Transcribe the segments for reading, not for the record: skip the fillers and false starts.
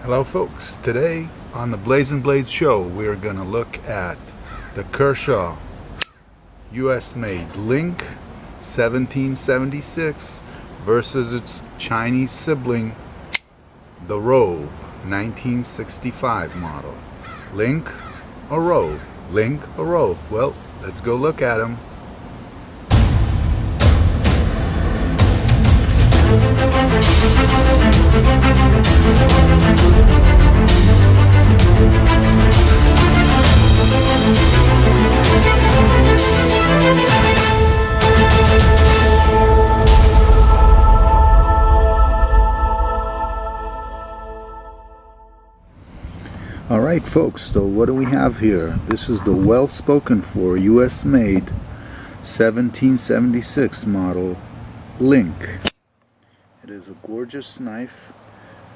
Hello folks, today on the Blazin'Blades show we are going to look at the KERSHAW US made Link 1776 versus its Chinese sibling, the ROVE 1965 model. Link or ROVE? Link or ROVE? Well, let's go look at them. Alright folks, so what do we have here? This is the well spoken for US made 1776 model Link. It is a gorgeous knife.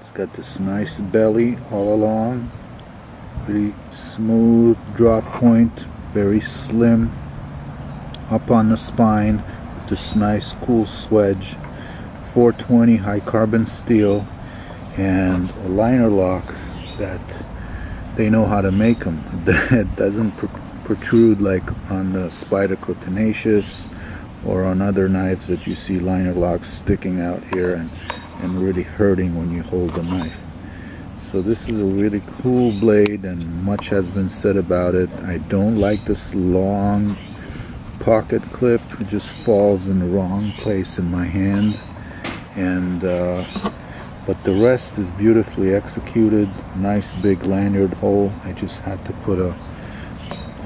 It's got this nice belly all along, pretty smooth drop point, very slim up on the spine with this nice cool swedge, 420 high carbon steel, and a liner lock that they know how to make them. It doesn't protrude like on the Spyderco Tenacious or on other knives that you see liner locks sticking out here and really hurting when you hold the knife. So this is a really cool blade, and much has been said about it. I don't like this long pocket clip. It just falls in the wrong place in my hand, and but the rest is beautifully executed. Nice big lanyard hole. I just had to put a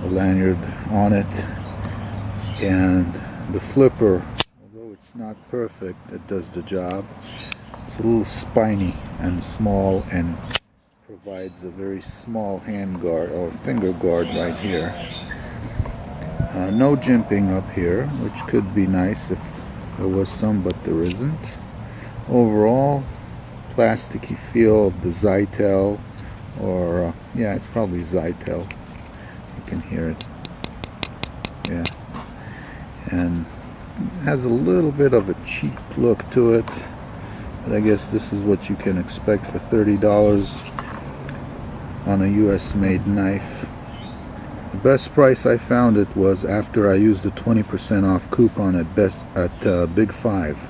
lanyard on it, and the flipper, although it's not perfect, it does the job. It's a little spiny and small and provides a very small hand guard or finger guard right here. No jimping up here, which could be nice if there was some, but there isn't. Overall, plasticky feel of the Zytel, or yeah, it's probably Zytel. You can hear it. Yeah, and it has a little bit of a cheap look to it, but I guess this is what you can expect for $30 on a US made knife. The best price I found it was after I used the 20% off coupon at Big Five.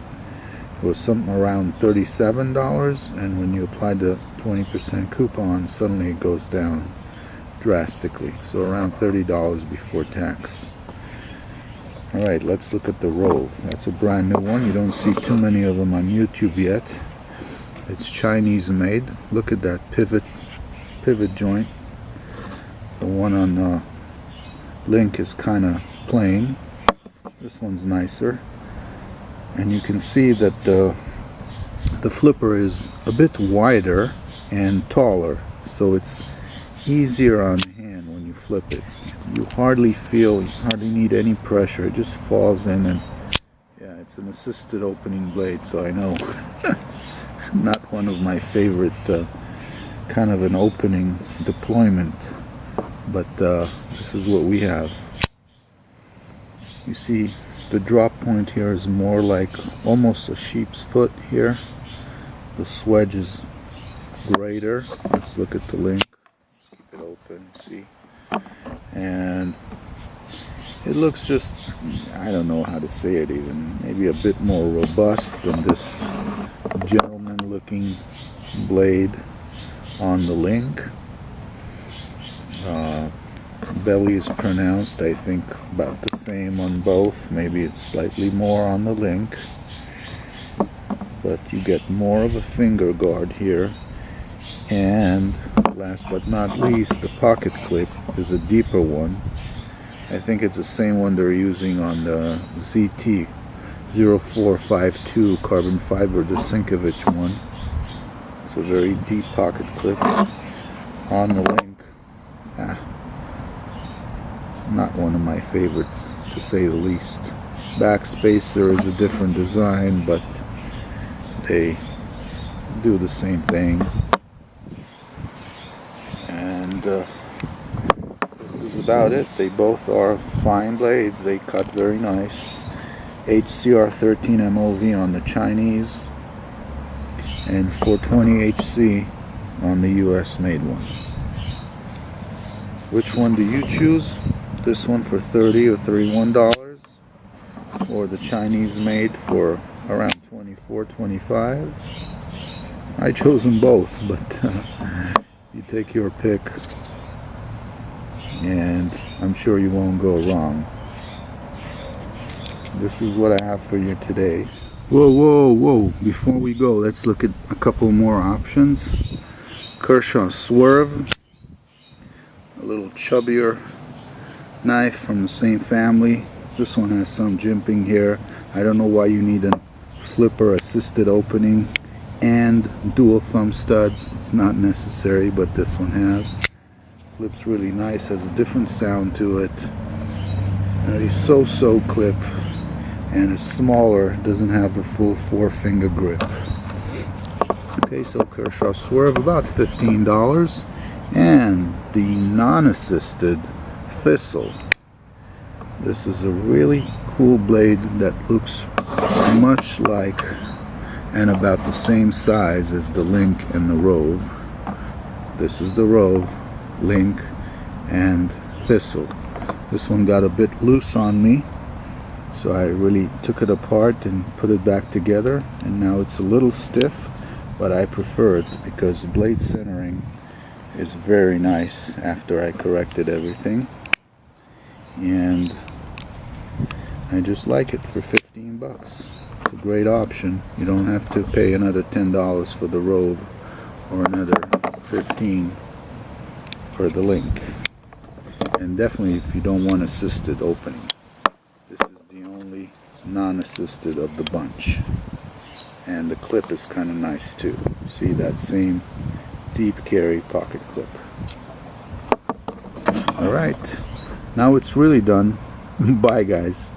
It was something around $37, and when you apply the 20% coupon, suddenly it goes down drastically, so around $30 before tax. Alright, let's look at the ROVE. That's a brand new one. You don't see too many of them on YouTube yet. It's Chinese made. Look at that pivot joint. The one on Link is kind of plain. This one's nicer. And you can see that the flipper is a bit wider and taller, so it's easier on the hand when you flip it. You hardly need any pressure. It just falls in, and yeah, it's an assisted opening blade, so I know not one of my favorite kind of an opening deployment, but this is what we have. You see the drop point here is more like almost a sheep's foot here. The swedge is greater. Let's look at the Link. Let's keep it open, see? And it looks just, I don't know how to say it even, maybe a bit more robust than this gentleman looking blade on the Link. Belly is pronounced, I think about the same on both. Maybe it's slightly more on the Link, but you get more of a finger guard here. And last but not least, the pocket clip is a deeper one. I think it's the same one they're using on the ZT 0452 carbon fiber, the Sinkovich one. It's a very deep pocket clip on the Link. Not one of my favorites, to say the least. Backspacer is a different design, but they do the same thing. And this is about it. They both are fine blades. They cut very nice. HCR 13 MOV on the Chinese, and 420 HC on the US made one. Which one do you choose? This one for $30 or $31, or the Chinese made for around $24, $25? I chose them both, but you take your pick, and I'm sure you won't go wrong. This is what I have for you today. Whoa, whoa, whoa. Before we go, let's look at a couple more options. KERSHAW Swerve. A little chubbier knife from the same family. This one has some jimping here. I don't know why you need a flipper assisted opening and dual thumb studs. It's not necessary, but this one has. Flips really nice, has a different sound to it. A so-so clip, and it's smaller, doesn't have the full 4-finger grip. Okay, so KERSHAW Swerve, about $15. And the non-assisted Thistle. This is a really cool blade that looks much like and about the same size as the Link and the ROVE. This is the ROVE, Link, and Thistle. This one got a bit loose on me, so I really took it apart and put it back together, and now it's a little stiff, but I prefer it because the blade centering is very nice after I corrected everything, and I just like it for 15 bucks. It's a great option. You don't have to pay another $10 for the ROVE or another 15 for the Link. And definitely if you don't want assisted opening, this is the only non-assisted of the bunch. And the clip is kind of nice too. See that same deep carry pocket clip. Alright, now it's really done. Bye guys.